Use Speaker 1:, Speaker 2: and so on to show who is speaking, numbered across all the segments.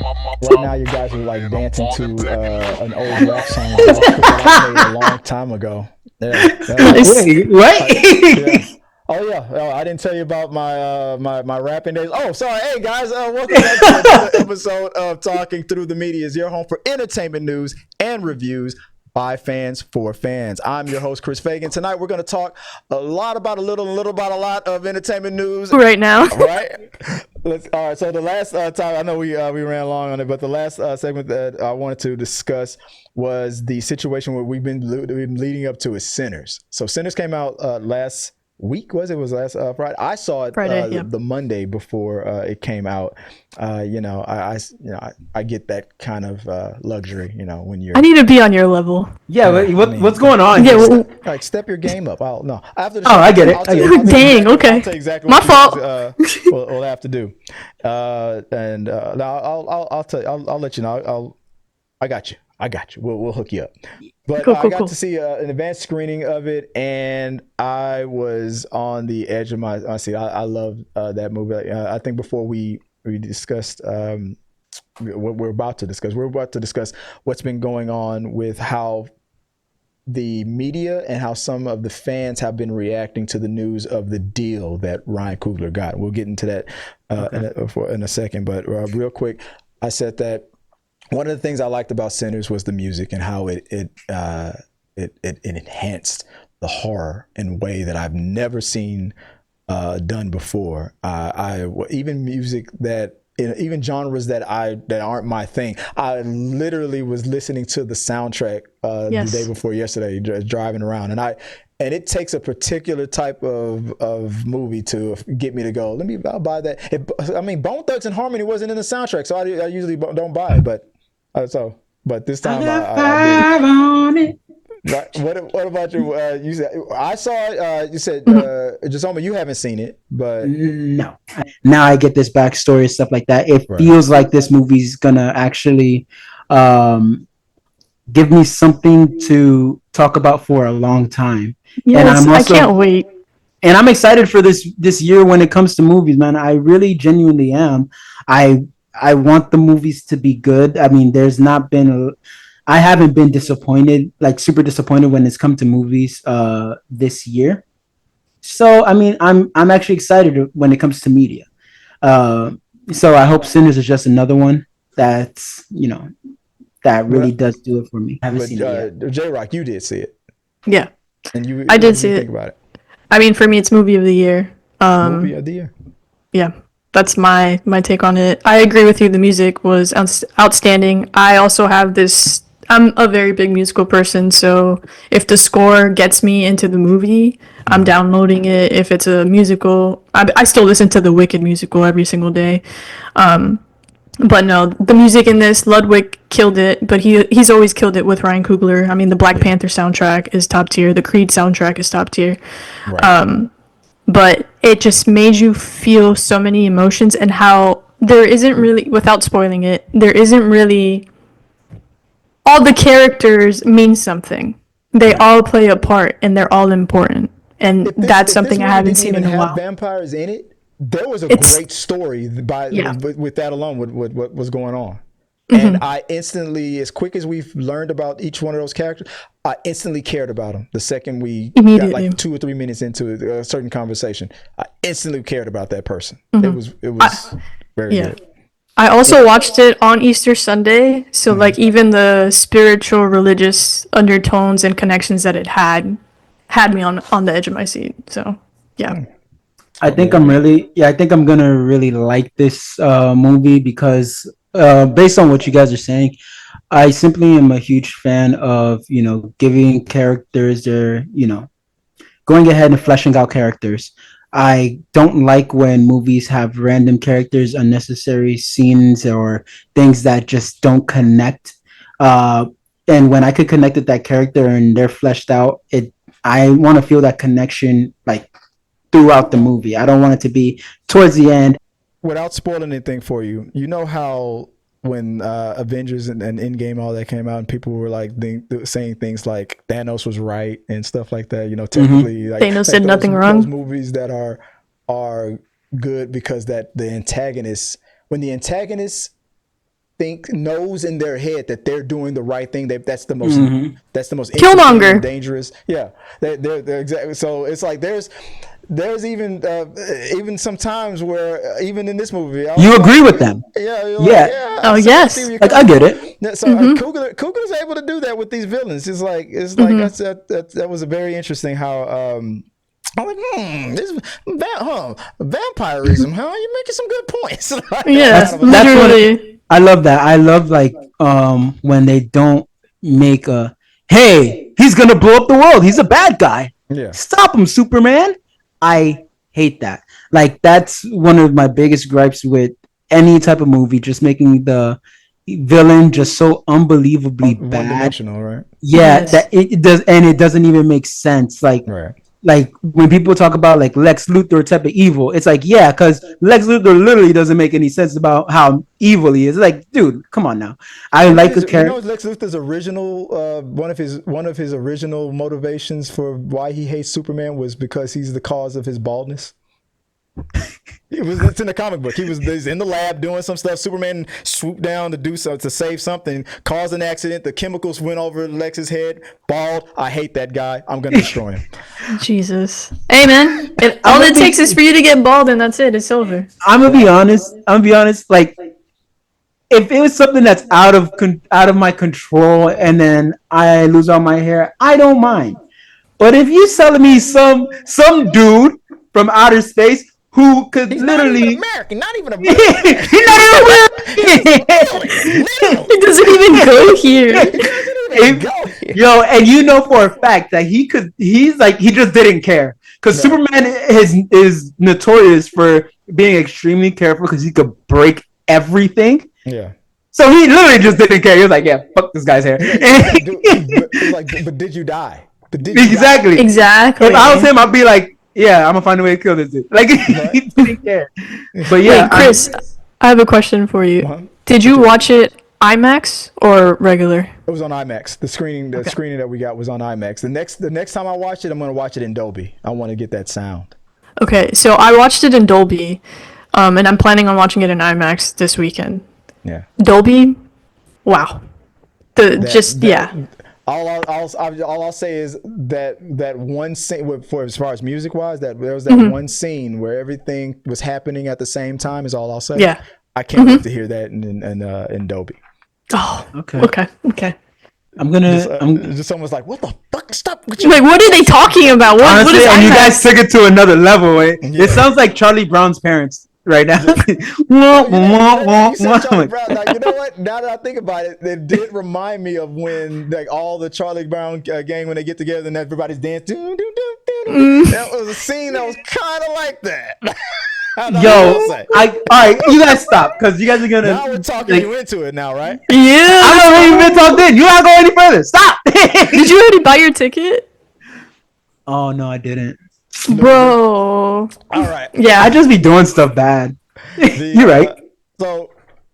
Speaker 1: Right now, you guys are like dancing to an old rap song that I played a long time ago.
Speaker 2: Nice.
Speaker 3: Wait, what?
Speaker 1: Yeah. Oh yeah. Oh, I didn't tell you about my rapping days. Oh, sorry. Hey guys, welcome back to another episode of Talking Through the Media. Is your home for entertainment news and reviews by fans for fans. I'm your host, Chris Fagan. Tonight we're going to talk a lot about a little about a lot of entertainment news
Speaker 2: Right now.
Speaker 1: Right. All right. So the last time, I know we ran long on it, but the last segment that I wanted to discuss was the situation where we've been leading up to is Sinners. So Sinners came out last week. Was last Friday? I saw it
Speaker 2: Friday,
Speaker 1: the Monday before it came out. I get that kind of luxury. When you're.
Speaker 2: I need to be on your level.
Speaker 3: Yeah, what's going on?
Speaker 2: Yeah,
Speaker 1: like step your game up. After the
Speaker 3: show, I get it.
Speaker 2: Dang. Okay.
Speaker 1: I'll tell you exactly
Speaker 2: my
Speaker 1: what
Speaker 2: fault.
Speaker 1: We'll have to do. Now I'll tell you. I'll let you know. I got you. We'll hook you up. But
Speaker 2: cool,
Speaker 1: I got
Speaker 2: cool.
Speaker 1: to see an advanced screening of it, and I was on the edge of my seat. I love that movie. I think before we discussed what we're about to discuss, what's been going on with how the media and how some of the fans have been reacting to the news of the deal that Ryan Coogler got. We'll get into that in a second. But real quick, I said that one of the things I liked about Sinners was the music and how it enhanced the horror in a way that I've never seen done before. Even music that even genres that aren't my thing. I literally was listening to the soundtrack the day before yesterday, driving around, and it takes a particular type of movie to get me to go. I'll buy that. Bone Thugs and Harmony wasn't in the soundtrack, so I usually don't buy it, but. But this time I did.
Speaker 3: On it.
Speaker 1: Right. What about you? You said I saw it. You said Jesoma, you haven't seen it, but
Speaker 3: no. Now I get this backstory and stuff like that. It feels like this movie's gonna actually give me something to talk about for a long time.
Speaker 2: Yes, I can't wait.
Speaker 3: And I'm excited for this year when it comes to movies, man. I really genuinely am. I want the movies to be good. I mean, I haven't been disappointed, like super disappointed when it's come to movies this year. So, I mean, I'm actually excited when it comes to media. So I hope Sinners is just another one that's, that really does do it for me. I haven't seen it yet.
Speaker 1: J-Rock, you did see it.
Speaker 2: Yeah.
Speaker 1: And
Speaker 2: I did see it.
Speaker 1: Think about it.
Speaker 2: I mean, for me, it's movie of the year.
Speaker 1: Movie of the year.
Speaker 2: Yeah. That's my take on it. I agree with you. The music was outstanding. I also have this. I'm a very big musical person, so if the score gets me into the movie, I'm downloading it. If it's a musical, I still listen to the Wicked musical every single day. But no, the music in this, Ludwig killed it, but he's always killed it with Ryan Coogler. I mean, the Black Panther soundtrack is top tier. The Creed soundtrack is top tier. Right. But it just made you feel so many emotions, and how there isn't really, without spoiling it, there isn't really, all the characters mean something. They all play a part, and they're all important. And that's something I haven't seen in a while.
Speaker 1: Vampires in it, there was a great story with that alone, with what was going on. And I instantly, as quick as we've learned about each one of those characters, I instantly cared about them. The second we got like 2 or 3 minutes into a certain conversation, I instantly cared about that person. It was very good.
Speaker 2: I also watched it on Easter Sunday, so like even the spiritual, religious undertones and connections that it had me on the edge of my seat. So yeah.
Speaker 3: I think I'm gonna really like this movie because based on what you guys are saying, I simply am a huge fan of, giving characters their, going ahead and fleshing out characters. I don't like when movies have random characters, unnecessary scenes, or things that just don't connect. And when I could connect with that character and they're fleshed out, I want to feel that connection like throughout the movie. I don't want it to be towards the end.
Speaker 1: Without spoiling anything for you, you know how when Avengers and Endgame, all that came out, and people were like saying things like Thanos was right and stuff like that. Technically, like,
Speaker 2: Thanos did nothing wrong.
Speaker 1: Those movies that are good because that the antagonist, when the antagonist knows in their head that they're doing the right thing. That's the most
Speaker 2: Killmonger.
Speaker 1: and dangerous. Yeah, they're exactly. So it's like there's even some times where even in this movie,
Speaker 3: you agree with them.
Speaker 1: Yeah.
Speaker 2: Oh, yes.
Speaker 3: Like, I get it.
Speaker 1: So Coogler's able to do that with these villains. It's like that was a very interesting how. I'm like, this vampirism, huh? You're making some good points.
Speaker 2: Yeah,
Speaker 3: literally. I love that. I love like when they don't make a, hey, he's gonna blow up the world. He's a bad guy.
Speaker 1: Yeah.
Speaker 3: Stop him, Superman. I hate that. Like, that's one of my biggest gripes with any type of movie, just making the villain just so unbelievably bad.
Speaker 1: One-dimensional, right?
Speaker 3: Yeah, yes. That it does, and it doesn't even make sense. Like,
Speaker 1: right.
Speaker 3: Like when people talk about like Lex Luthor type of evil, it's like, yeah, because Lex Luthor literally doesn't make any sense about how evil he is. Like, dude, come on now. I like a character.
Speaker 1: You know, Lex Luthor's original one of his original motivations for why he hates Superman was because he's the cause of his baldness. It's in the comic book. He's in the lab doing some stuff. Superman swooped down to save something, caused an accident. The chemicals went over Lex's head. Bald. I hate that guy. I'm gonna destroy him.
Speaker 2: Jesus. Hey man, all it takes is for you to get bald, and that's it. It's over.
Speaker 3: I'm gonna be honest. Like, if it was something that's out of my control, and then I lose all my hair, I don't mind. But if you're selling me some dude from outer space who could
Speaker 1: he's
Speaker 3: literally
Speaker 1: not even American.
Speaker 3: He's not even American.
Speaker 2: He doesn't even go here.
Speaker 3: Yo, and you know for a fact that he just didn't care, because Superman is notorious for being extremely careful because he could break everything.
Speaker 1: Yeah.
Speaker 3: So he literally just didn't care. He was like, yeah, fuck this guy's hair.
Speaker 1: But did you die?
Speaker 3: Exactly. If I was him, I'd be like, yeah, I'm gonna find a way to kill this dude. Like, he didn't care. But yeah,
Speaker 2: wait, Chris, I have a question for you. Uh-huh. Did you watch it IMAX or regular?
Speaker 1: It was on IMAX. The screening that we got was on IMAX. The next time I watch it, I'm gonna watch it in Dolby. I want to get that sound.
Speaker 2: Okay, so I watched it in Dolby, and I'm planning on watching it in IMAX this weekend.
Speaker 1: Yeah.
Speaker 2: Dolby, wow.
Speaker 1: All I'll say is that one scene, for as far as music wise, that there was that one scene where everything was happening at the same time is all I'll say.
Speaker 2: Yeah.
Speaker 1: I can't wait to hear that in Dolby.
Speaker 2: Oh, okay.
Speaker 1: Just almost like, what the fuck? Stop!
Speaker 2: What are they talking about?
Speaker 3: Honestly,
Speaker 2: what is
Speaker 3: and you guys took it to another level. It sounds like Charlie Brown's parents right now.
Speaker 1: You know what? Now that I think about it, it did remind me of when like all the Charlie Brown gang, when they get together and everybody's dancing. That was a scene that was kind of like that.
Speaker 3: Yo, all right, you guys stop, because you guys are gonna.
Speaker 1: Now we're talking you into it now, right?
Speaker 2: Yeah,
Speaker 3: I'm not even talked in. You gotta go any further. Stop.
Speaker 2: Did you already buy your ticket?
Speaker 3: Oh no, I didn't,
Speaker 2: bro.
Speaker 1: All right.
Speaker 3: Yeah, I just be doing stuff bad. You're right.
Speaker 1: So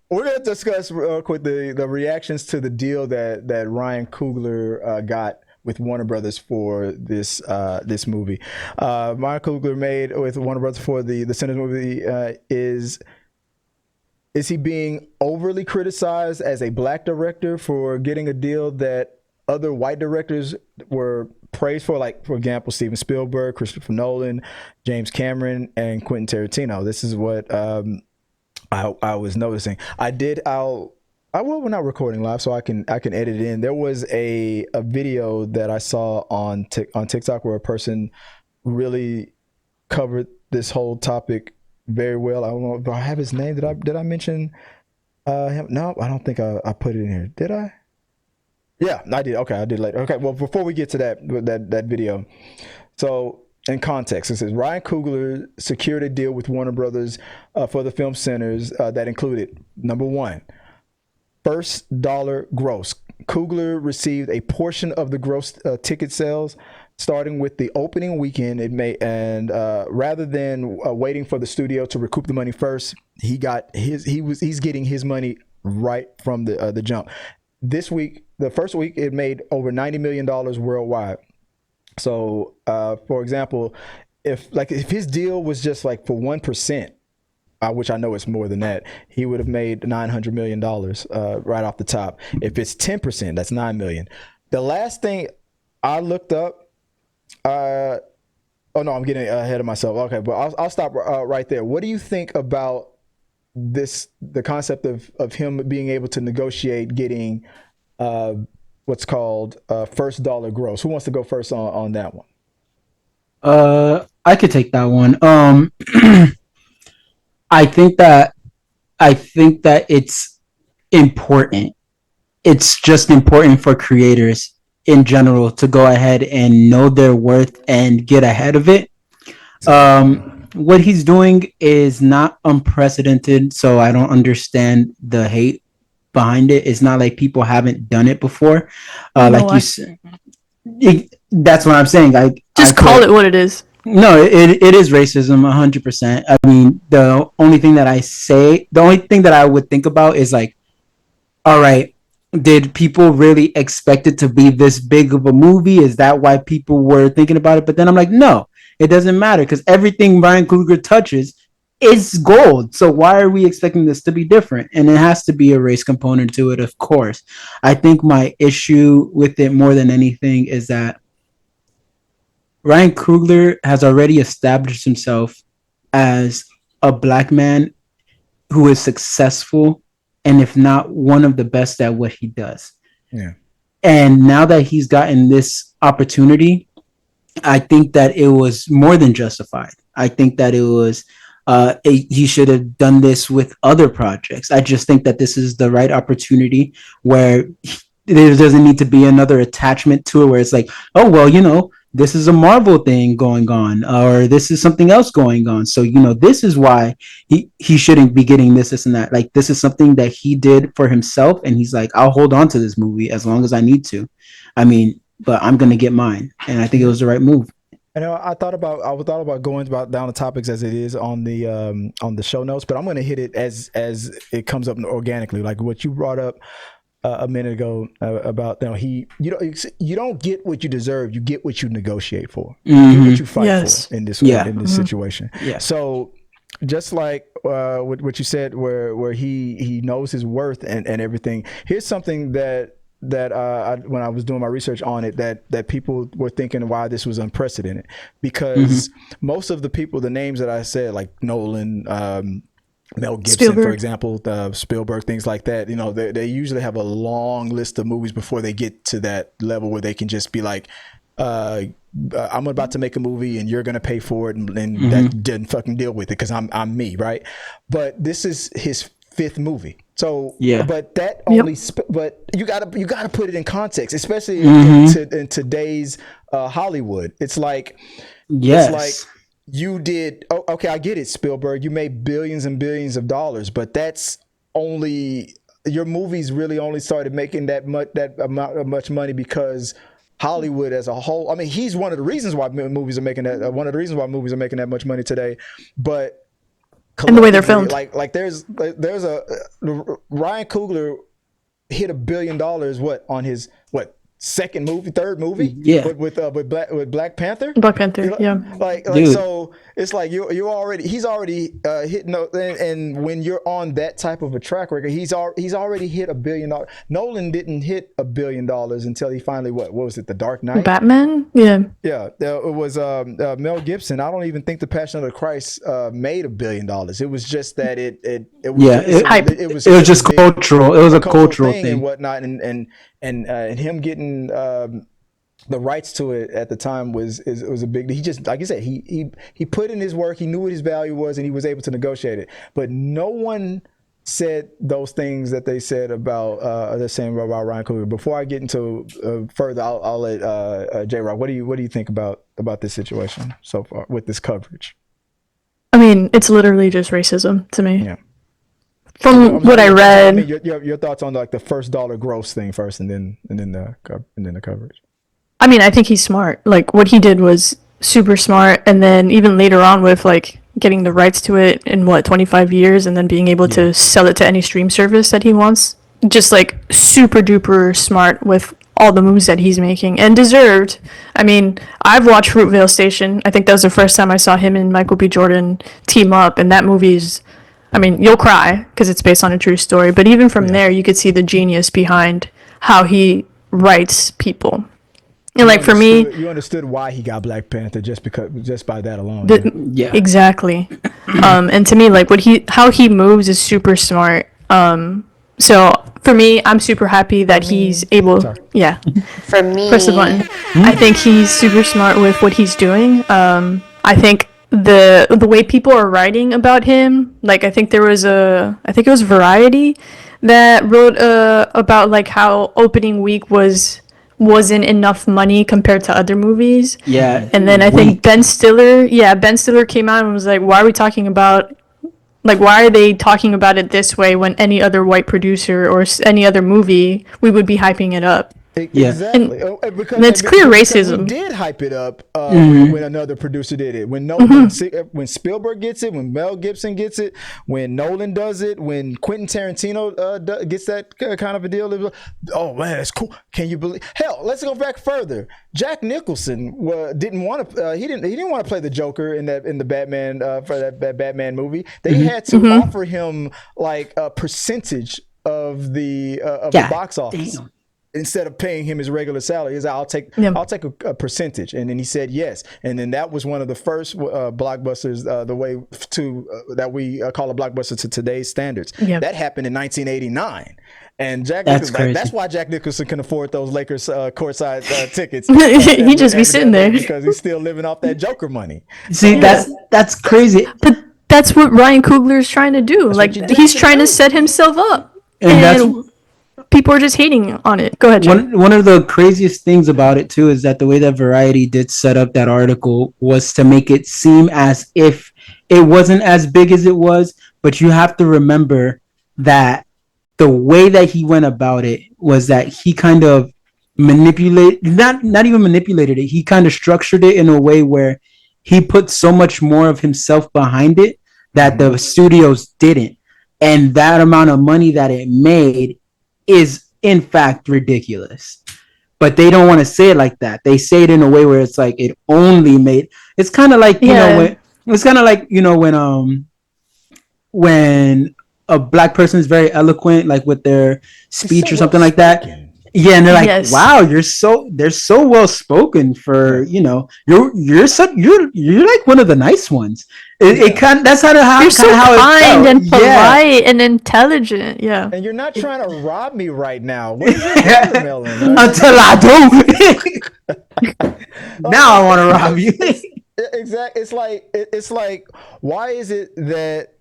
Speaker 1: we're gonna discuss real quick the reactions to the deal that Ryan Coogler got with Warner Brothers for this movie. Ryan Coogler made with Warner Brothers for the Sinners movie. Is he being overly criticized as a black director for getting a deal that other white directors were praised for, like, for example, Steven Spielberg, Christopher Nolan, James Cameron, and Quentin Tarantino? This is what I was noticing. We're not recording live, so I can edit it in. There was a video that I saw on TikTok where a person really covered this whole topic very well. I don't know if I have his name. Did I mention him? No, I don't think I put it in here. Did I? Yeah, I did. Okay, I did later. Okay, well, before we get to that video, so in context, it says Ryan Coogler secured a deal with Warner Brothers for the film centers that included, number one, first dollar gross. Coogler received a portion of the gross ticket sales, starting with the opening weekend. Rather than waiting for the studio to recoup the money first, he's getting his money right from the jump. This week, the first week, it made over $90 million worldwide. So, for example, if his deal was just like for 1%, which I know it's more than that, he would have made $900 million right off the top. If it's 10%, that's $9 million. The last thing I looked up, oh no, I'm getting ahead of myself. Okay, but I'll stop right there. What do you think about the concept of him being able to negotiate getting what's called first dollar gross? Who wants to go first on that one?
Speaker 3: I could take that one. I think that it's important. It's just important for creators in general to go ahead and know their worth and get ahead of it. What he's doing is not unprecedented, so I don't understand the hate behind it. It's not like people haven't done it before. Like you said, that's what I'm saying.
Speaker 2: Just call it what it is.
Speaker 3: No, it is racism, 100%. I mean, the only thing that I would think about is like, all right, did people really expect it to be this big of a movie? Is that why people were thinking about it? But then I'm like, no, it doesn't matter because everything Ryan Coogler touches is gold. So why are we expecting this to be different? And it has to be a race component to it, of course. I think my issue with it more than anything is that Ryan Coogler has already established himself as a black man who is successful and if not one of the best at what he does.
Speaker 1: Yeah.
Speaker 3: And now that he's gotten this opportunity, I think that it was more than justified. I think that it was he should have done this with other projects. I just think that this is the right opportunity where there doesn't need to be another attachment to it where it's like, oh, well, this is a Marvel thing going on, or this is something else going on. So, this is why he shouldn't be getting this and that. Like, this is something that he did for himself. And he's like, I'll hold on to this movie as long as I need to. I mean, but I'm going to get mine. And I think it was the right move.
Speaker 1: I thought about going down the topics as it is on the show notes, but I'm going to hit it as it comes up organically, like what you brought up a minute ago about you don't get what you deserve, you get what you negotiate for, you get what you fight for in this situation. Yeah. So just like what you said, where he knows his worth and everything. Here's something that when I was doing my research on it, that people were thinking why this was unprecedented, because most of the people, the names that I said, like Nolan, Mel Gibson, Spielberg, for example, Spielberg, things like that, they usually have a long list of movies before they get to that level where they can just be like, I'm about to make a movie and you're going to pay for it, and that didn't fucking deal with it because I'm me, right? But this is his fifth movie. So, but that only, but you gotta put it in context, especially in today's Hollywood. It's like, it's like you did. Oh, okay, I get it, Spielberg. You made billions and billions of dollars, but that's only, your movies really only started making that much money because Hollywood as a whole. I mean, he's one of the reasons why movies are making that. One of the reasons why movies are making that much money today, but.
Speaker 2: And the way they're filmed,
Speaker 1: like there's a Ryan Coogler hit $1 billion on his third movie with Black Panther.
Speaker 2: Black Panther,
Speaker 1: like so it's like he's already hitting, and when you're on that type of a track record, he's already hit $1 billion. Nolan didn't hit $1 billion until he finally what was it, The Dark Knight?
Speaker 2: Batman,
Speaker 1: it was Mel Gibson. I don't even think The Passion of the Christ made $1 billion. It was just that it was just
Speaker 3: cultural. It was a cultural thing
Speaker 1: and whatnot, and him getting the rights to it at the time was a big. He just, like you said, he put in his work. He knew what his value was, and he was able to negotiate it. But no one said those things that they said about they're saying about Ryan Coogler. Before I get into further, I'll let J Rock. What do you think about this situation so far with this coverage?
Speaker 2: I mean, it's literally just racism to me.
Speaker 1: Yeah.
Speaker 2: From what I read,
Speaker 1: I mean, your thoughts on like the first dollar gross thing first, and then the coverage.
Speaker 2: I mean, I think he's smart. Like what he did was super smart, and then even later on with like getting the rights to it in 25 years, and then being able to sell it to any stream service that he wants. Just like super duper smart with all the moves that he's making, and deserved. I mean, I've watched Fruitvale Station. I think that was the first time I saw him and Michael B. Jordan team up, and that movie is I mean, you'll cry because it's based on a true story. But even from there, you could see the genius behind how he writes people. And like for me,
Speaker 1: you understood why he got Black Panther just by that alone.
Speaker 3: Yeah.
Speaker 2: exactly. And to me, like how he moves is super smart. So for me, I'm super happy that he's able.
Speaker 1: Sorry.
Speaker 2: Yeah.
Speaker 4: For me,
Speaker 2: Press the button. I think he's super smart with what he's doing. I think the way people are writing about him, like I think it was Variety that wrote about like how opening week wasn't enough money compared to other movies.
Speaker 3: Yeah.
Speaker 2: And then I think Ben Stiller came out and was like, why are they talking about it this way when any other white producer or any other movie, we would be hyping it up?
Speaker 3: Yeah.
Speaker 1: Exactly.
Speaker 2: And it's clear racism.
Speaker 1: We did hype it up when another producer did it. When Spielberg gets it, when Mel Gibson gets it, when Nolan does it, when Quentin Tarantino gets that kind of a deal. Oh man, that's cool. Can you believe? Hell, let's go back further. Jack Nicholson didn't want to. He didn't want to play the Joker in the Batman for that Batman movie. They had to offer him like a percentage of the box office.
Speaker 3: Damn.
Speaker 1: Instead of paying him his regular salary, he's like, I'll take a percentage, and then he said yes, and then that was one of the first blockbusters, the way to that we call a blockbuster to today's standards.
Speaker 2: Yep.
Speaker 1: That happened in 1989, and that's why Jack Nicholson can afford those Lakers courtside tickets.
Speaker 2: He just be sitting there
Speaker 1: because he's still living off that Joker money.
Speaker 3: See, that's crazy.
Speaker 2: But that's what Ryan Coogler is trying to do. Like he's trying to set himself up, and people are just hating on it. Go ahead, Jay.
Speaker 3: One of the craziest things about it too is that the way that Variety did set up that article was to make it seem as if it wasn't as big as it was, but you have to remember that the way that he went about it was that he kind of not even manipulated it. He kind of structured it in a way where he put so much more of himself behind it that the studios didn't. And that amount of money that it made is in fact ridiculous, but they don't want to say it like that. They say it in a way where it's like it only made. It's kind of like when a black person is very eloquent, like with their speech or something like that. Yeah, and they're like, "Wow, they're so well spoken for you're like one of the nice ones." That's how
Speaker 2: you're so kind and polite and intelligent. Yeah,
Speaker 1: and you're not trying to rob me right now. What is your watermelon?
Speaker 3: Until I do. Now I want to rob you.
Speaker 1: Exactly. It's like why is it that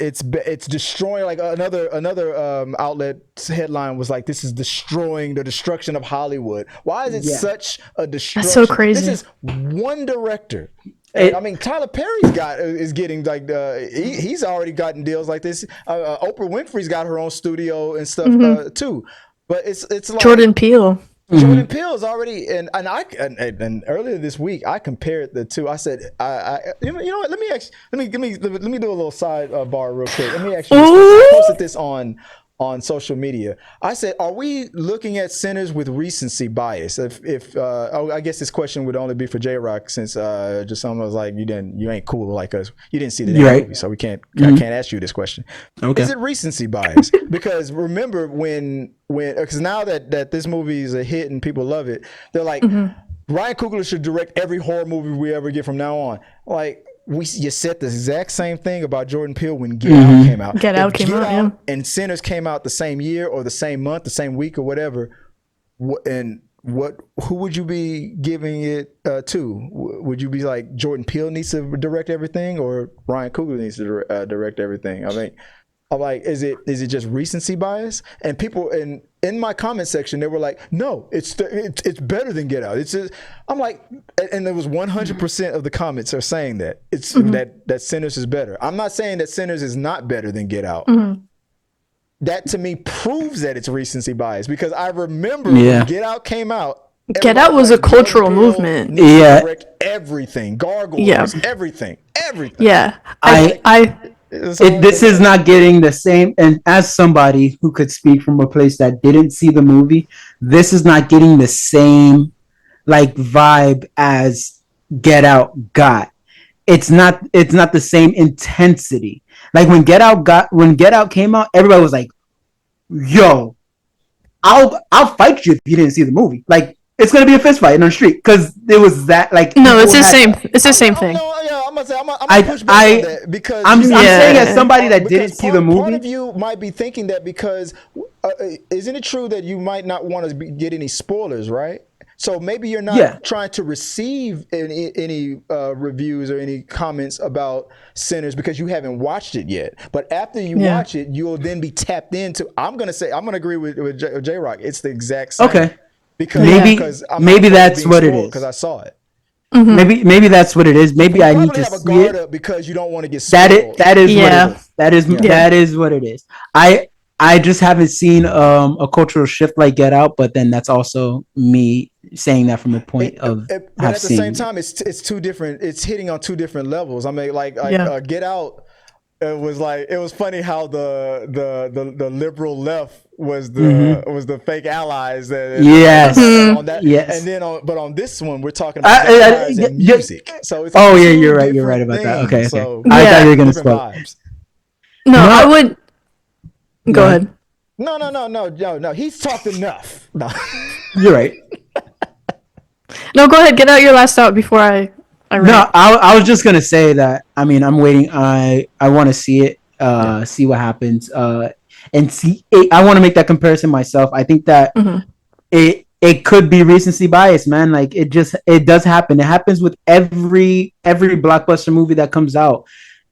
Speaker 1: it's destroying, like another outlet's headline was like, this is destroying the destruction of Hollywood. Why is it such a destruction?
Speaker 2: That's so crazy.
Speaker 1: This is one director. I mean, Tyler Perry's is getting like he's already gotten deals like this. Oprah Winfrey's got her own studio and stuff too. But it's like
Speaker 2: Jordan Peele.
Speaker 1: Jordan Peele is already and earlier this week I compared the two. I said, you know what? Let me do a little side bar real quick. Let me actually I posted this on social media. I said, are we looking at Sinners with recency bias? I guess this question would only be for J-Rock, since Jesoma was like, you ain't cool like us. You didn't see the movie, so I can't ask you this question. Okay. Is it recency bias? Because remember because now that this movie is a hit and people love it, they're like, Ryan Coogler should direct every horror movie we ever get from now on. Like, you said the exact same thing about Jordan Peele when Get Out came out.
Speaker 2: Get Out came out,
Speaker 1: and Sinners came out the same year or the same month, the same week or whatever. Who would you be giving it to? Would you be like, Jordan Peele needs to direct everything, or Ryan Coogler needs to direct everything? I mean, I'm like, is it just recency bias? And people in my comment section, they were like, no, it's better than Get Out. It's just, I'm like, and there was 100% of the comments are saying that it's that Sinners is better. I'm not saying that Sinners is not better than Get Out. That to me proves that it's recency bias, because I remember when Get Out came out.
Speaker 2: Get Out was a cultural movement.
Speaker 1: Yeah, everything, gargoyles, everything.
Speaker 2: Yeah,
Speaker 3: this is not getting the same. And as somebody who could speak from a place that didn't see the movie, this is not getting the same like vibe as Get Out got. It's not the same intensity. Like when Get Out came out, everybody was like, "Yo, I'll fight you if you didn't see the movie." Like it's gonna be a fist fight in the street because it was that like.
Speaker 2: No, it's the same. It's the same thing.
Speaker 1: I'm gonna push back on that because
Speaker 3: I'm saying as somebody that didn't see the movie,
Speaker 1: part of you might be thinking that because isn't it true that you might not want to get any spoilers, right? So maybe you're not trying to receive any reviews or any comments about Sinners because you haven't watched it yet. But after you watch it, you'll then be tapped into. I'm gonna agree with J Rock. It's the exact same.
Speaker 3: Okay.
Speaker 1: Because
Speaker 3: maybe that's what it is.
Speaker 1: Because I saw it.
Speaker 2: Mm-hmm.
Speaker 3: Maybe that's what it is. Maybe I need to
Speaker 1: have a
Speaker 3: see
Speaker 1: guard
Speaker 3: it
Speaker 1: up because you don't want to get spoiled.
Speaker 3: That is what it is. That is what it is. I just haven't seen a cultural shift like Get Out, but then that's also me saying that from a point of.
Speaker 1: But at the same time, it's two different. It's hitting on two different levels. I mean, Get Out. It was funny how the liberal left was the fake allies that on that.
Speaker 3: Yes.
Speaker 1: And then on this one we're talking about and music. So it's
Speaker 3: you're right about that. Okay.
Speaker 1: So,
Speaker 3: I thought you were gonna spoil.
Speaker 2: No, I would go ahead.
Speaker 1: No. He's talked enough. No.
Speaker 3: You're right.
Speaker 2: No, go ahead. Get out your last out before I
Speaker 3: was just gonna say that. I mean, I'm waiting. I want to see it. See what happens. And see. I want to make that comparison myself. I think that it could be recency bias, man. Like it does happen. It happens with every blockbuster movie that comes out.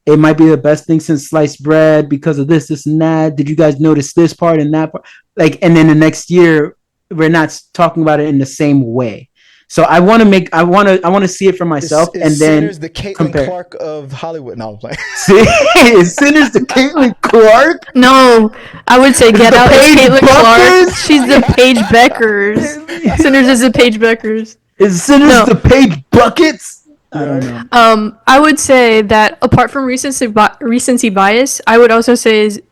Speaker 3: It might be the best thing since sliced bread because of this and that. Did you guys notice this part and that part? Like, and then the next year we're not talking about it in the same way. So I want to see it for myself, and then
Speaker 1: Sinners the Caitlin Clark of Hollywood. No, I'm playing.
Speaker 3: Is Sinners the Caitlin Clark?
Speaker 2: No, I would say Get Out is Caitlin Clark. She's the Paige Beckers. Sinners is the Paige Beckers.
Speaker 3: Is Sinners the Paige Buckets? I don't know.
Speaker 2: I would say that apart from recency bias, I would also say is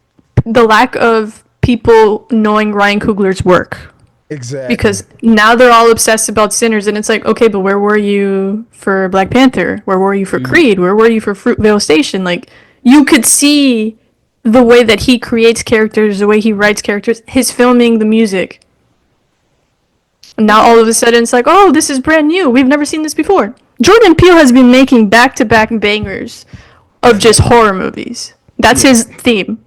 Speaker 2: the lack of people knowing Ryan Coogler's work.
Speaker 1: Exactly.
Speaker 2: Because now they're all obsessed about Sinners, and it's like, okay, but where were you for Black Panther? Where were you for Creed? Where were you for Fruitvale Station? Like, you could see the way that he creates characters, the way he writes characters, his filming, the music. And now all of a sudden it's like, oh, this is brand new. We've never seen this before. Jordan Peele has been making back-to-back bangers of just horror movies. That's his theme.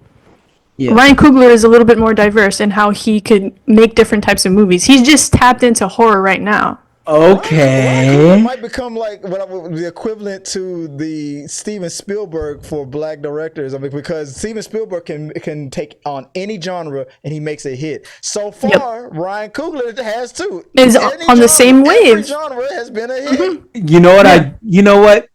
Speaker 2: Yeah. Ryan Coogler is a little bit more diverse in how he could make different types of movies. He's just tapped into horror right now.
Speaker 3: Okay.
Speaker 1: It might become like the equivalent to the Steven Spielberg for black directors. I mean, because Steven Spielberg can take on any genre and he makes a hit. So far, Ryan Coogler has too.
Speaker 2: Is on the same wave.
Speaker 1: Every genre has been a hit.
Speaker 2: Mm-hmm.
Speaker 3: You know what?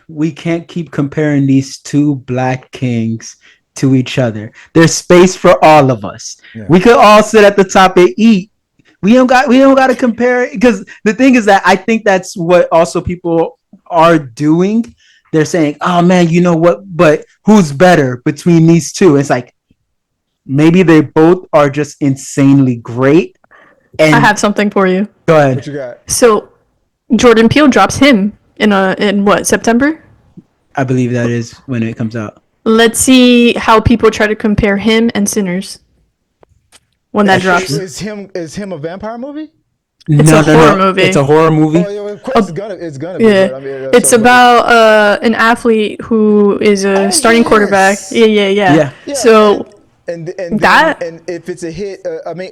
Speaker 3: We can't keep comparing these two black kings to each other. There's space for all of us. Yeah. We could all sit at the top and eat. We don't got to compare it, because the thing is that I think that's what also people are doing. They're saying, "Oh man, you know what? But who's better between these two?" It's like maybe they both are just insanely great. And
Speaker 2: I have something for you.
Speaker 3: Go ahead.
Speaker 1: What you got?
Speaker 2: So Jordan Peele drops him in what, September?
Speaker 3: I believe that is when it comes out.
Speaker 2: Let's see how people try to compare him and Sinners when that drops.
Speaker 1: Is him a vampire movie?
Speaker 2: It's a horror movie.
Speaker 3: It's a horror movie.
Speaker 1: Oh, yeah, of course it's gonna be.
Speaker 2: Yeah. I mean, it's about an athlete who is a starting quarterback. Yeah. So
Speaker 1: and if it's a hit, I mean,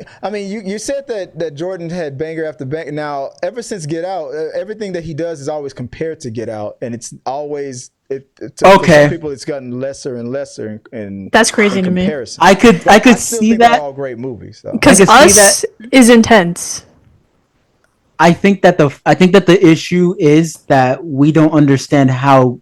Speaker 1: you said that Jordan had banger after banger. Now, ever since Get Out, everything that he does is always compared to Get Out, and it's always for some people it's gotten lesser and lesser. And
Speaker 2: that's crazy to me.
Speaker 3: I could see that.
Speaker 1: They're all great movies,
Speaker 2: because Us is intense.
Speaker 3: I think that the issue is that we don't understand how.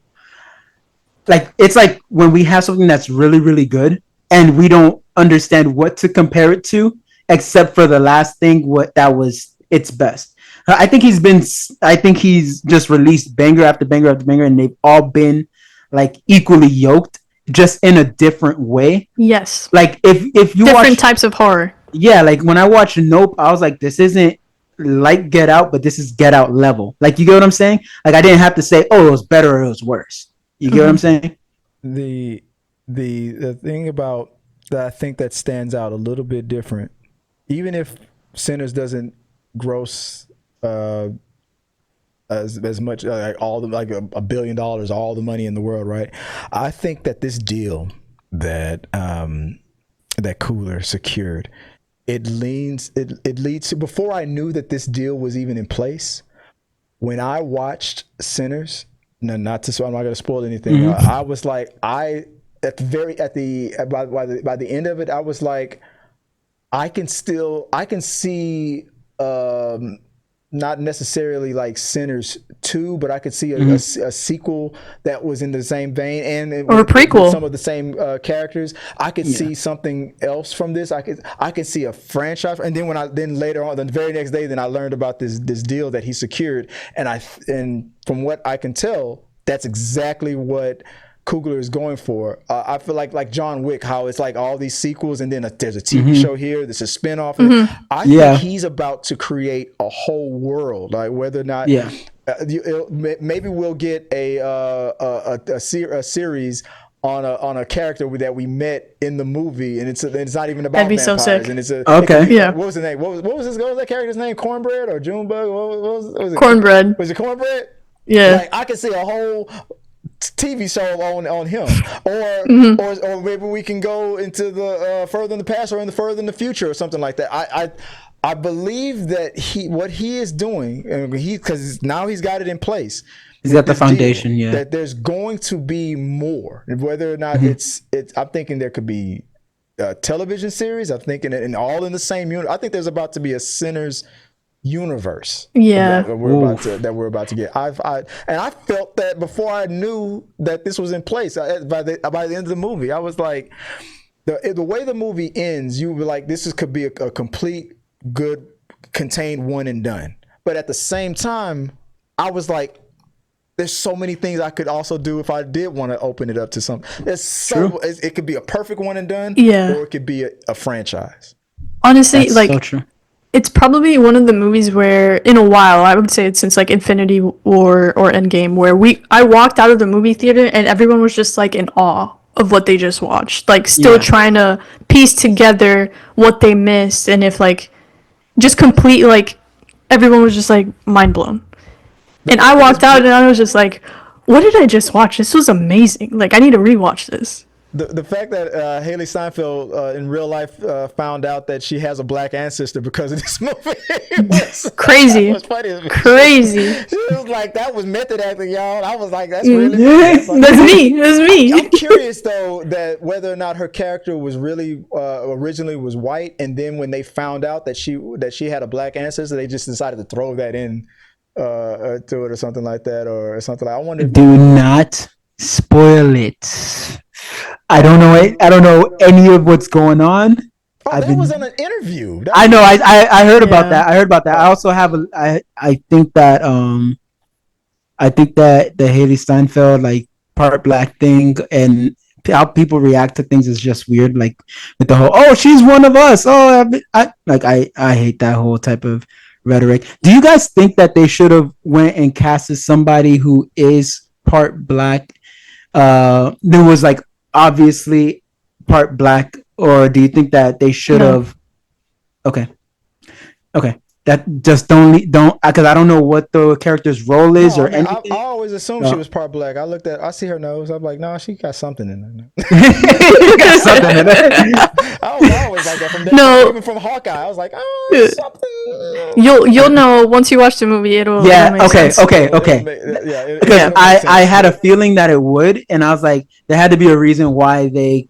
Speaker 3: Like, it's like when we have something that's really, really good, and we don't understand what to compare it to, except for the last thing, what that was its best. I think he's just released banger after banger after banger, and they've all been like equally yoked, just in a different way.
Speaker 2: Yes.
Speaker 3: Like if you
Speaker 2: different
Speaker 3: watch
Speaker 2: types of horror.
Speaker 3: Yeah, like when I watched Nope, I was like, this isn't like Get Out, but this is Get Out level. Like, you get what I'm saying? Like, I didn't have to say, oh, it was better or it was worse. You get what I'm saying?
Speaker 1: The the thing about that I think that stands out a little bit different, even if Sinners doesn't gross as much like all the like $1 billion, all the money in the world, right? I think that this deal that that Coogler secured, it leads to, before I knew that this deal was even in place, when I watched Sinners, no, not to, so I'm not going to spoil anything. I was like, by the end of it, I was like, I can see, not necessarily like Sinners 2, but I could see a sequel that was in the same vein and
Speaker 2: or a prequel
Speaker 1: with some of the same characters. I could see something else from this. I could see a franchise. And then later on, the very next day, then I learned about this deal that he secured, and from what I can tell, that's exactly what Coogler is going for. I feel like John Wick, how it's like all these sequels and then there's a TV show here, there's a spinoff. I think he's about to create a whole world, like whether or not maybe we'll get a series on a character that we met in the movie, and it's not even about
Speaker 2: That'd be
Speaker 1: vampires.
Speaker 2: So sick.
Speaker 1: And it's
Speaker 2: Yeah.
Speaker 1: What was his name? What was that character's name? Cornbread or Junebug? What was it?
Speaker 2: Cornbread.
Speaker 1: Was it Cornbread?
Speaker 2: Yeah.
Speaker 1: Like I could see a whole TV show on him, or maybe we can go into the further in the past or further in the future or something like that. I believe that what he is doing, and because now he's got it in place.
Speaker 3: He's got the foundation.
Speaker 1: That there's going to be more, whether or not it's. I'm thinking there could be a television series. I'm thinking it, and all in the same unit. I think there's about to be a Sinners universe that we're about to get. I felt that before I knew that this was in place. By the end of the movie, I was like, the way the movie ends, you were like, could be a complete good contained one and done. But at the same time, I was like, there's so many things I could also do if I did want to open it up to something. It could be a perfect one and done, or it could be a franchise.
Speaker 2: Honestly,
Speaker 3: That's
Speaker 2: like
Speaker 3: so true.
Speaker 2: It's probably one of the movies where, in a while, I would say it's since like Infinity War or Endgame, where I walked out of the movie theater and everyone was just like in awe of what they just watched, like still trying to piece together what they missed, and if like just complete, like everyone was just like mind blown. And I walked out and I was just like, what did I just watch? This was amazing. Like I need to rewatch this.
Speaker 1: The fact that Haley Steinfeld in real life found out that she has a black ancestor because of this movie was
Speaker 2: crazy.
Speaker 1: Was funny.
Speaker 2: Crazy.
Speaker 1: She was like, that was method acting, y'all. I was like, that's really
Speaker 2: That's me.
Speaker 1: I'm curious though that whether or not her character was really originally was white, and then when they found out that she had a black ancestor, they just decided to throw that in to it or something like that, or something like. I wonder.
Speaker 3: Do not spoil it. I don't know any of what's going on.
Speaker 1: That was on an interview.
Speaker 3: I know. I heard about that. I also have I think that the Haley Steinfeld like part black thing and how people react to things is just weird. Like with the whole, oh, she's one of us. Oh, I hate that whole type of rhetoric. Do you guys think that they should have went and casted somebody who is part black? There was like obviously part black, or do you think that they should have? Okay, that just don't because I don't know what the character's role is anything.
Speaker 1: I always assumed she was part black. I see her nose. I'm like, no, she got something in there.
Speaker 3: Got something in there.
Speaker 1: I was always like that even from Hawkeye. I was like, oh, something.
Speaker 2: You'll know once you watch the movie. It'll make sense.
Speaker 3: Okay. Because I had a feeling that it would, and I was like, there had to be a reason why they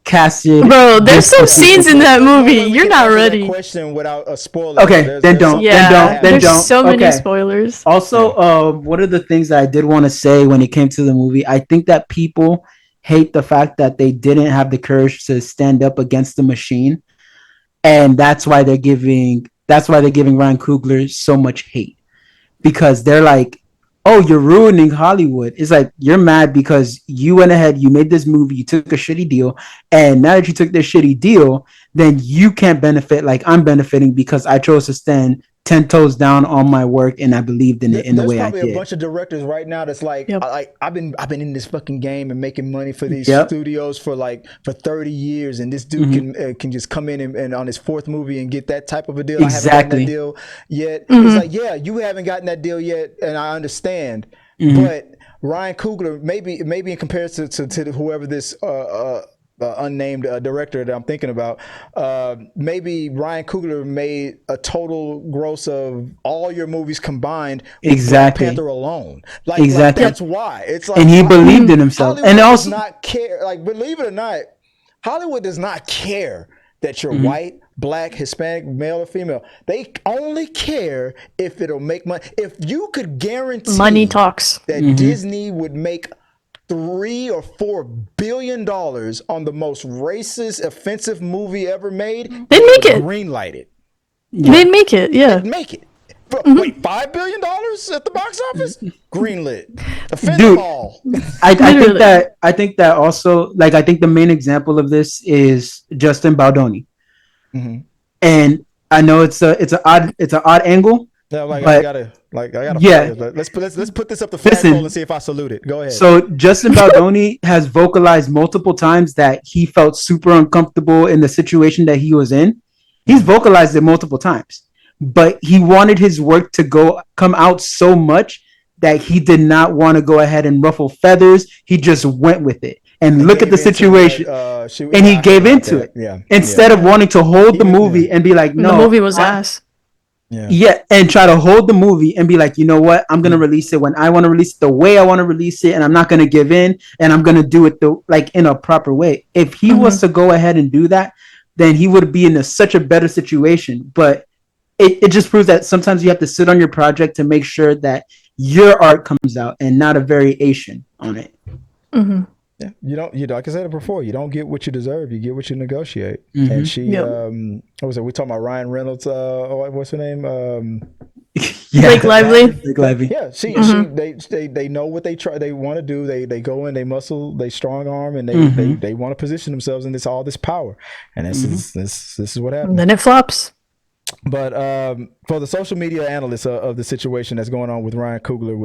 Speaker 3: casted.
Speaker 2: Bro, there's some scenes in that movie. You're not ready.
Speaker 1: Question without a spoiler.
Speaker 3: Okay, then don't.
Speaker 2: There's so many spoilers.
Speaker 3: Also, one of the things that I did want to say when it came to the movie, I think that people hate the fact that they didn't have the courage to stand up against the machine, and that's why they're giving Ryan Coogler so much hate, because they're like, oh, you're ruining Hollywood. It's like, you're mad because you went ahead, you made this movie, you took a shitty deal, and now that you took this shitty deal, then you can't benefit like I'm benefiting because I chose to stand 10 toes down on my work, and I believed in it in the
Speaker 1: There's
Speaker 3: way I
Speaker 1: probably a
Speaker 3: did.
Speaker 1: bunch of directors right now that's like,
Speaker 2: Yep.
Speaker 1: I've been in this fucking game and making money for these
Speaker 3: Yep.
Speaker 1: studios for 30 years, and this dude can just come in and on his fourth movie and get that type of a deal. I haven't gotten that
Speaker 3: Exactly.
Speaker 1: deal yet. It's like, yeah, you haven't gotten that deal yet, and I understand, but Ryan Coogler, maybe in comparison to whoever this unnamed director that I'm thinking about, maybe Ryan Coogler made a total gross of all your movies combined with
Speaker 3: Exactly.
Speaker 1: Black Panther alone. Like
Speaker 3: Exactly.
Speaker 1: that's why. It's like,
Speaker 3: And he believed in himself.
Speaker 1: Hollywood
Speaker 3: And
Speaker 1: does
Speaker 3: also,
Speaker 1: not care. Like, believe it or not, Hollywood does not care that you're white, black, Hispanic, male or female. They only care if it'll make money. If you could guarantee
Speaker 2: Money talks.
Speaker 1: that Disney would make $3 or $4 billion on the most racist, offensive movie ever made,
Speaker 2: They'd make
Speaker 1: would
Speaker 2: it.
Speaker 1: greenlight it.
Speaker 2: They'd make it, yeah.
Speaker 1: Make it. Wait, $5 billion at the box office? Greenlit. Offend
Speaker 3: Dude,
Speaker 1: them all.
Speaker 3: I think
Speaker 2: Literally.
Speaker 3: that also, like, I think the main example of this is Justin Baldoni. And I know it's an odd angle.
Speaker 1: No, like,
Speaker 3: but-
Speaker 1: I gotta
Speaker 3: Yeah.
Speaker 1: let's put this up the flagpole and see if I salute it. Go ahead.
Speaker 3: So Justin Baldoni has vocalized multiple times that he felt super uncomfortable in the situation that he was in. He's vocalized it multiple times, but he wanted his work to come out so much that he did not want to go ahead and ruffle feathers. He just went with it. And look at the situation. And he gave into it.
Speaker 1: Yeah.
Speaker 3: Instead of wanting to hold the movie and be like, no.
Speaker 2: The movie was ass.
Speaker 3: Yeah, and try to hold the movie and be like, you know what? I'm gonna release it when I want to release it, the way I want to release it, and I'm not gonna give in, and I'm gonna do it in a proper way. If he was to go ahead and do that, then he would be in such a better situation. But it just proves that sometimes you have to sit on your project to make sure that your art comes out and not a variation on it.
Speaker 1: Yeah, you don't. Like I said it before, you don't get what you deserve. You get what you negotiate. And she, what was it? We talking about Ryan Reynolds. What's her name?
Speaker 2: Blake Lively.
Speaker 3: Blake Lively.
Speaker 1: Yeah, they know what they want to do. They go in, they muscle, they strong arm, and they want to position themselves in all this power. And this is what happens.
Speaker 2: And then it flops.
Speaker 1: But for the social media analysts of the situation that's going on with Ryan Coogler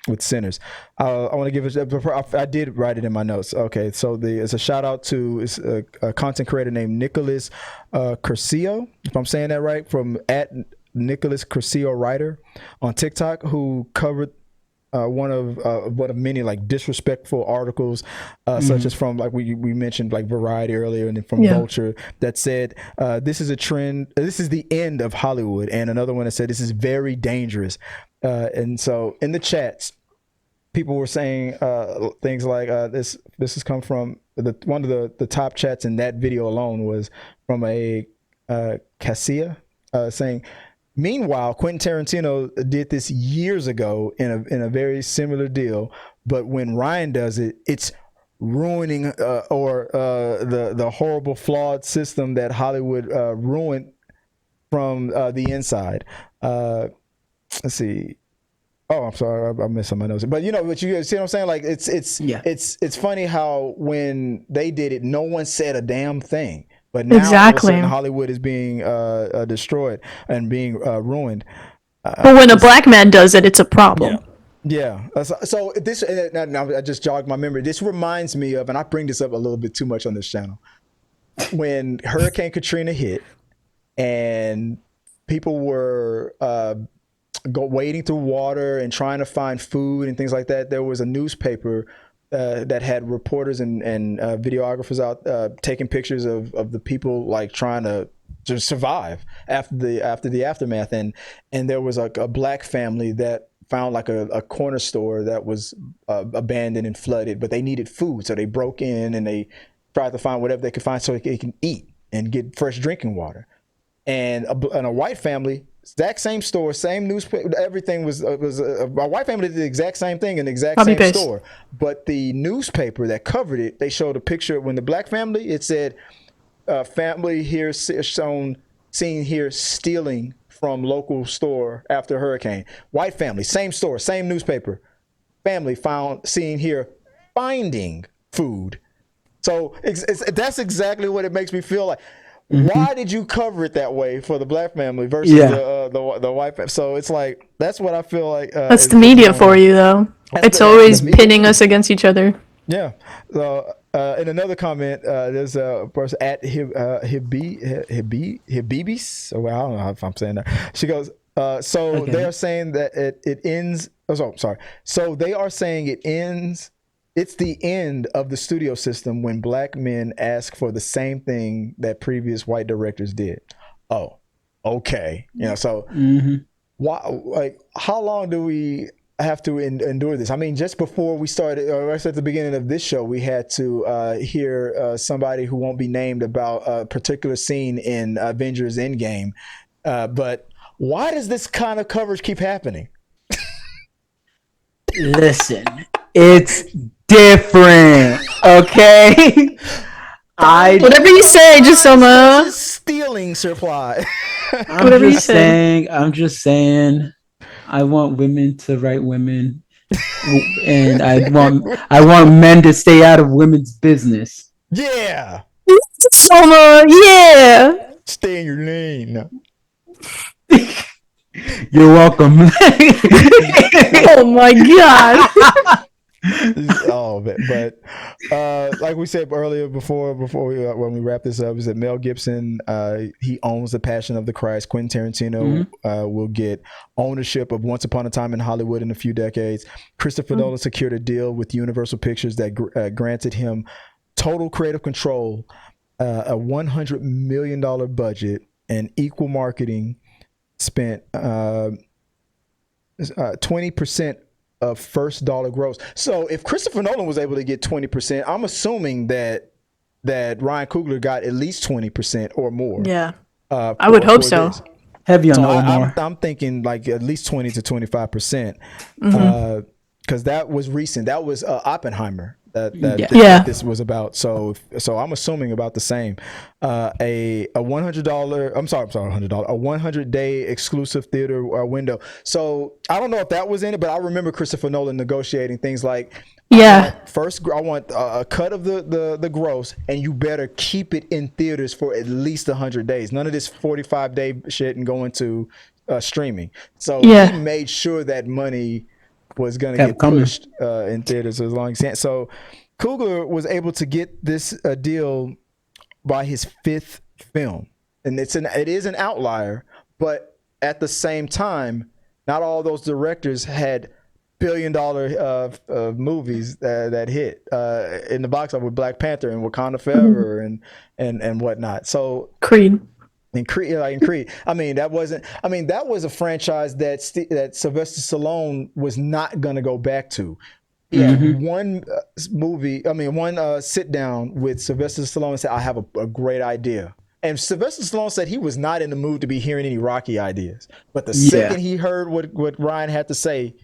Speaker 1: with Sinners, I want to give it. I did write it in my notes. Okay, so it's a shout out to a content creator named Nicholas Curcio, if I'm saying that right, from at Nicholas Curcio Writer on TikTok, who covered one of many like disrespectful articles, such as from like we mentioned like Variety earlier, and then from Vulture, that said this is a trend. This is the end of Hollywood, and another one that said this is very dangerous. And so in the chats, people were saying things like this has come from one of the top chats in that video alone was from a Cassia saying, meanwhile, Quentin Tarantino did this years ago in a very similar deal, but when Ryan does it, it's ruining the horrible, flawed system that Hollywood ruined from the inside. Let's see. Oh, I'm sorry, I missed some of my notes. But but you see what I'm saying? Like it's funny how when they did it, no one said a damn thing. But now all of a sudden, Hollywood is being destroyed and being ruined.
Speaker 2: But when a black man does it, it's a problem.
Speaker 1: Yeah. So this, now I just jogged my memory. This reminds me of, and I bring this up a little bit too much on this channel, when Hurricane Katrina hit and people were wading through water and trying to find food and things like that. There was a newspaper that had reporters and videographers out taking pictures of the people like trying to survive after the aftermath, and there was a black family that found like a corner store that was abandoned and flooded, but they needed food, so they broke in and they tried to find whatever they could find so they can eat and get fresh drinking water. And a white family, exact same store, same newspaper, everything was a white family did the exact same thing in the exact same store. But the newspaper that covered it, they showed a picture when the black family, it said, family here seen here stealing from local store after hurricane. White family, same store, same newspaper. Family seen here finding food. So that's exactly what it makes me feel like. Why did you cover it that way for the black family versus the white family? So it's like that's what I feel like.
Speaker 2: That's the media for you, though. It's always pitting us against each other.
Speaker 1: Yeah. So in another comment, there's a person at Hibibis. Oh, well, I don't know if I'm saying that. She goes, so they are saying that it ends. Oh, sorry. So they are saying it ends. It's the end of the studio system when black men ask for the same thing that previous white directors did. Oh, okay. You know, so why? Like, how long do we have to endure this? I mean, just before we started, or at the beginning of this show, we had to hear somebody who won't be named about a particular scene in Avengers Endgame. But why does this kind of coverage keep happening?
Speaker 3: Listen, it's different, okay?
Speaker 2: Whatever you say, Jesoma.
Speaker 1: Stealing supply.
Speaker 3: I'm just saying. I want women to write women, and I want men to stay out of women's business.
Speaker 1: Yeah,
Speaker 2: Jesoma. Yeah.
Speaker 1: Stay in your lane.
Speaker 3: You're welcome.
Speaker 2: Oh my god.
Speaker 1: Oh, but like we said earlier, before we, when we wrap this up, is that Mel Gibson, he owns The Passion of the Christ. Quentin Tarantino will get ownership of Once Upon a Time in Hollywood in a few decades. Christopher Nolan secured a deal with Universal Pictures that granted him total creative control, a $100 million budget, and equal marketing. Spent 20% of first dollar gross. So if Christopher Nolan was able to get 20%, I'm assuming that Ryan Coogler got at least 20% or more.
Speaker 2: Yeah, I would hope so.
Speaker 3: This. Heavy on the more.
Speaker 1: I'm thinking like at least 20 to 25%, because that was recent. That was Oppenheimer. That this was about. So I'm assuming about the same. A $100. I'm sorry, $100. A 100-day exclusive theater window. So I don't know if that was in it, but I remember Christopher Nolan negotiating things like, I want a cut of the gross, and you better keep it in theaters for at least 100 days. None of this 45-day shit and going to streaming. So he made sure that money was going to get pushed in theaters as long as he can. So Coogler was able to get this deal by his 5th film, and it is an outlier, but at the same time, not all those directors had billion-dollar movies that hit in the box office with Black Panther and Wakanda Forever and whatnot. So
Speaker 2: Creed.
Speaker 1: And Creed. I mean, that was a franchise that Sylvester Stallone was not going to go back to. He had one sit down with Sylvester Stallone and said, "I have a great idea." And Sylvester Stallone said he was not in the mood to be hearing any Rocky ideas. But the second he heard what Ryan had to say,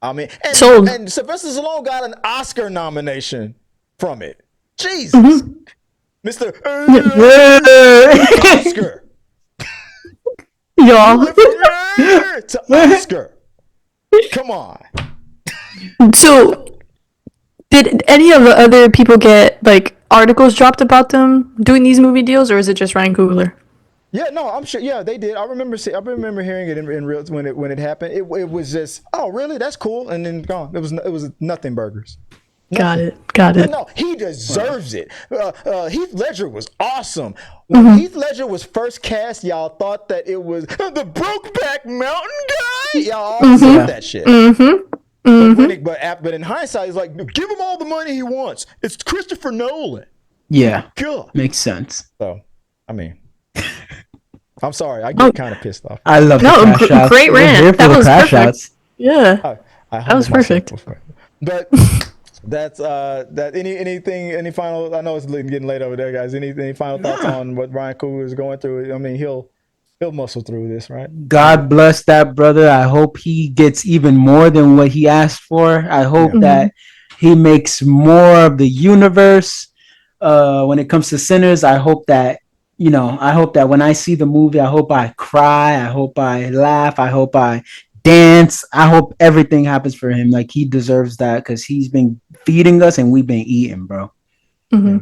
Speaker 1: I mean, and Sylvester Stallone got an Oscar nomination from it. Jesus. Mr. Oscar.
Speaker 2: Y'all.
Speaker 1: To Oscar. Come on.
Speaker 2: So, did any of the other people get like articles dropped about them doing these movie deals, or is it just Ryan Coogler?
Speaker 1: Yeah, no, I'm sure. Yeah, they did. I remember hearing it in real when it happened. It was just, oh, really? That's cool, and then gone. It was nothing burgers. Nothing. Got it. But no, he deserves it. Heath Ledger was awesome. When Heath Ledger was first cast, y'all thought that it was the Brokeback Mountain guy. Y'all all said that shit. But in hindsight, he's like, give him all the money he wants. It's Christopher Nolan.
Speaker 3: Yeah,
Speaker 1: God.
Speaker 3: Makes sense.
Speaker 1: So, I mean, I'm sorry, I get kind of pissed off.
Speaker 3: I love the crash shots.
Speaker 2: Great rant. That was perfect. Shots. Yeah, that was perfect.
Speaker 1: But that's any final. I know it's getting late over there, guys. Any final thoughts on what Ryan Coogler is going through? I mean, he'll muscle through this, right?
Speaker 3: God bless that brother. I hope he gets even more than what he asked for. I hope that he makes more of the universe. When it comes to Sinners, I hope that when I see the movie, I hope I cry. I hope I laugh. I hope I dance. I hope everything happens for him. Like, he deserves that because he's been feeding us and we've been eating, bro.
Speaker 1: Yeah.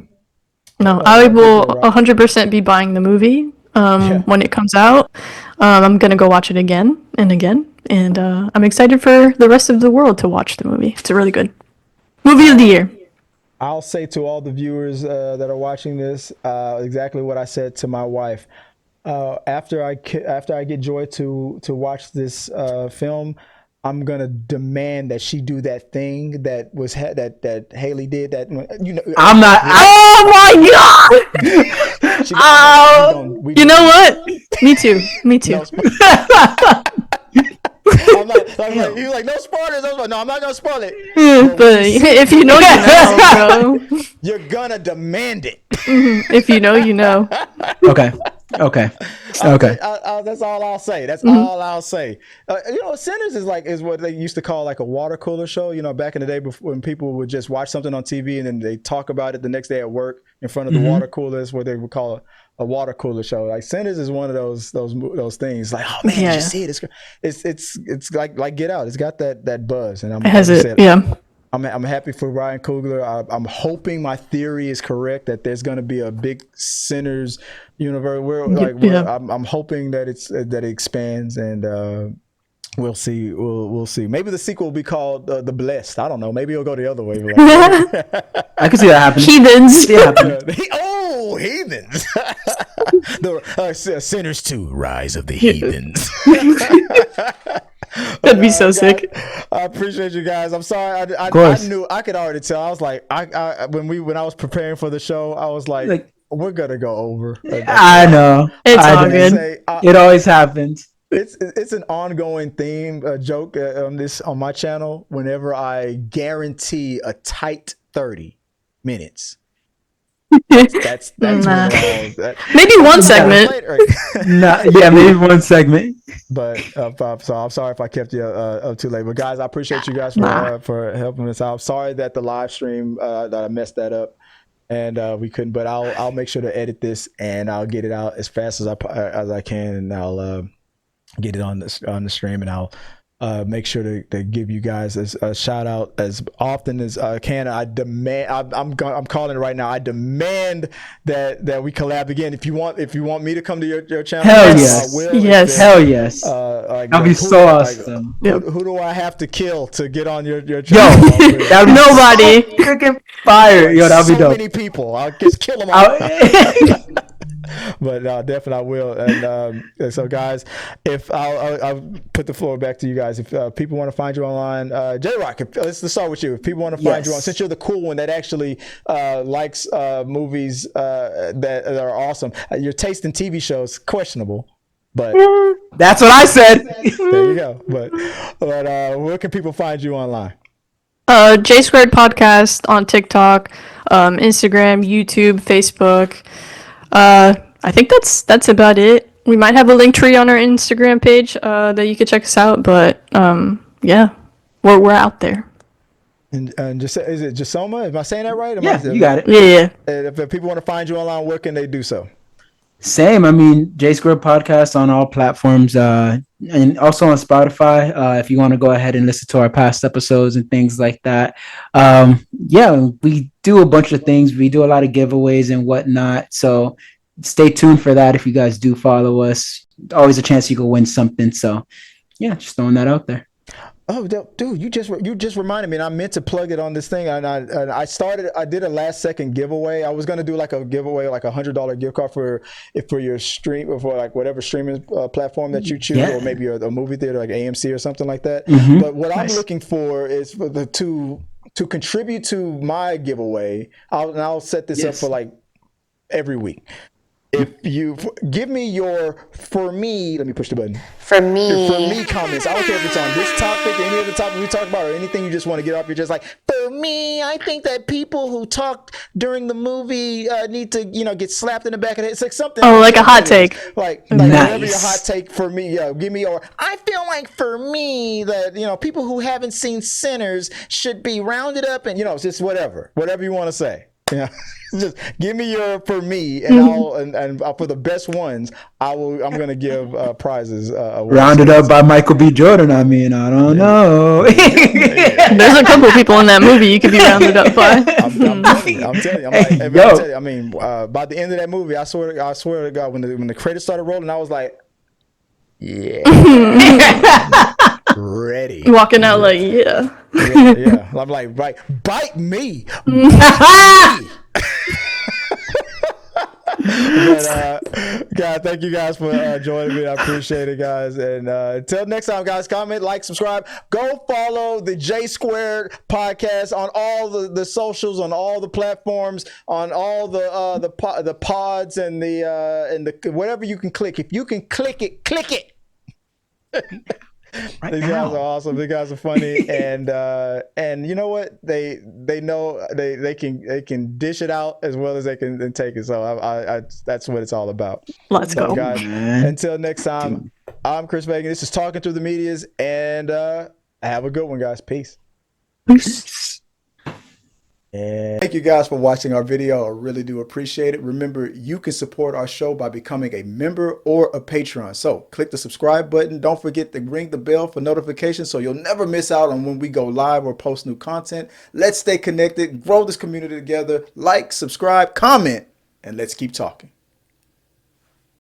Speaker 2: No, I will
Speaker 1: Good, Rob.
Speaker 2: 100% be buying the movie
Speaker 1: Yeah.
Speaker 2: when it comes out. I'm gonna go watch it again and again, and I'm excited for the rest of the world to watch the movie. It's a really good movie of the year.
Speaker 1: I'll say to all the viewers that are watching this exactly what I said to my wife. After I get Joy to watch this film, I'm gonna demand that she do that thing that was that Haley did. That you know,
Speaker 3: I'm not.
Speaker 2: Oh my god!
Speaker 1: she,
Speaker 2: Oh, you know what? Me too. Me too.
Speaker 1: no, I'm like, you like no spoilers. I was like, no, I'm not gonna spoil it.
Speaker 2: But if you know, you know, bro.
Speaker 1: You're gonna demand it.
Speaker 2: If you know, you know.
Speaker 3: Okay. Okay. Okay.
Speaker 1: That's all I'll say. That's all I'll say. Sinners is what they used to call like a water cooler show. You know, back in the day before when people would just watch something on TV and then they talk about it the next day at work in front of the water coolers, what they would call a water cooler show. Like Sinners is one of those things. Like, oh man, did you see it? It's like Get Out. It's got that buzz, and
Speaker 2: It has it. Yeah.
Speaker 1: I'm happy for Ryan Coogler. I'm hoping my theory is correct that there's going to be a big Sinners universe. I'm hoping that it expands, and we'll see. We'll see. Maybe the sequel will be called The Blessed. I don't know. Maybe it'll go the other way.
Speaker 3: I can see that happening.
Speaker 2: Heathens.
Speaker 1: Heathens. The Sinners 2: Rise of the Heathens.
Speaker 2: That'd be so sick.
Speaker 1: I appreciate you guys. I'm sorry. I knew I could already tell. I was like, when I was preparing for the show, I was like we're gonna go over.
Speaker 3: I know.
Speaker 2: It's all good.
Speaker 3: It always happens.
Speaker 1: It's an ongoing theme, a joke on my channel. Whenever I guarantee a tight 30 minutes. That's
Speaker 2: Nah.
Speaker 1: that,
Speaker 2: Maybe one segment.
Speaker 3: Maybe one segment.
Speaker 1: But so I'm sorry if I kept you up too late. But guys, I appreciate you guys for helping us out. I'm sorry that the live stream that I messed that up and we couldn't. But I'll make sure to edit this and I'll get it out as fast as I can, and I'll get it on the stream, and I'll make sure to give you guys a shout out as often as I can. I demand. I'm calling it right now. I demand that we collab again. If you want me to come to your channel,
Speaker 3: hell yes,
Speaker 1: I will.
Speaker 2: Yes,
Speaker 3: hell yes. That'd be so awesome.
Speaker 1: Who do I have to kill to get on your channel?
Speaker 3: Yo, that'd be
Speaker 2: nobody.
Speaker 3: Freaking fire. Yo, that'd be dope.
Speaker 1: So many people. I'll just kill them all. But definitely I will. And so guys, if I'll put the floor back to you guys. If people want to find you online, J-Rock, let's start with you. If people want to find you on, since you're the cool one that actually likes movies that are awesome, your taste in TV shows questionable, but
Speaker 3: that's what I said.
Speaker 1: There you go. But where can people find you online?
Speaker 2: J Squared Podcast on TikTok, Instagram, YouTube, Facebook. I think that's about it. We might have a link tree on our Instagram page that you could check us out, but yeah, we're out there.
Speaker 1: And just is it Jesoma? Am I saying that right?
Speaker 3: You got it.
Speaker 2: Yeah.
Speaker 1: If people want to find you online, where can they do so?
Speaker 3: Same. I mean, J Squared Podcast on all platforms, and also on Spotify. If you want to go ahead and listen to our past episodes and things like that. We do a bunch of things. We do a lot of giveaways and whatnot. So stay tuned for that. If you guys do follow us, always a chance you can win something. So yeah, just throwing that out there.
Speaker 1: Oh, dude, you just reminded me, and I meant to plug it on this thing. And I did a last second giveaway. I was gonna do like a giveaway, like $100 gift card for your stream, or for like whatever streaming platform that you choose, or maybe a movie theater like AMC or something like that. Mm-hmm. But what I'm looking for is for to contribute to my giveaway. I'll set this up for like every week. If you give me your for me, let me push the button.
Speaker 4: For me
Speaker 1: comments. I don't care if it's on this topic, any other topic we talk about, or anything you just want to get off. You're just like, for me, I think that people who talked during the movie need to, get slapped in the back of the head. It's like something.
Speaker 2: Oh, like a hot take.
Speaker 1: Like whatever your hot take for me. Give me your. I feel like for me that people who haven't seen Sinners should be rounded up, and it's just whatever you want to say. Yeah, just give me your for me, and and for the best ones, I'm gonna give prizes away.
Speaker 3: Rounded up by Michael B. Jordan. I mean, I don't know.
Speaker 2: There's a couple people in that movie you could be rounded up by.
Speaker 1: I'm telling you. I'm telling you. I'm like,
Speaker 3: Hey,
Speaker 1: hey, man,
Speaker 3: yo.
Speaker 1: I'm telling you. I mean, by the end of that movie, I swear to God, when the credits started rolling, I was like, yeah, ready.
Speaker 2: Walking out like, yeah.
Speaker 1: Yeah. I'm like, right, bite me. But God, thank you guys for joining me. I appreciate it, guys. And until next time, guys, comment, like, subscribe. Go follow the J Squared podcast on all the socials, on all the platforms, on all the pods and the whatever you can click. If you can click it, click it.
Speaker 3: Right
Speaker 1: These
Speaker 3: now.
Speaker 1: guys are awesome. These guys are funny, and you know what? They know they can dish it out as well as they can take it. So I that's what it's all about.
Speaker 2: Let's
Speaker 1: So
Speaker 2: go.
Speaker 1: guys,
Speaker 3: Man.
Speaker 1: until next time, I'm Chris Fagan. This is Talking Through the Medias, and have a good one, guys. Peace.
Speaker 3: Peace.
Speaker 1: And thank you guys for watching our video. I really do appreciate it. Remember, you can support our show by becoming a member or a patron. So click the subscribe button. Don't forget to ring the bell for notifications so you'll never miss out on when we go live or post new content. Let's stay connected, grow this community together. Like, subscribe, comment, and let's keep talking.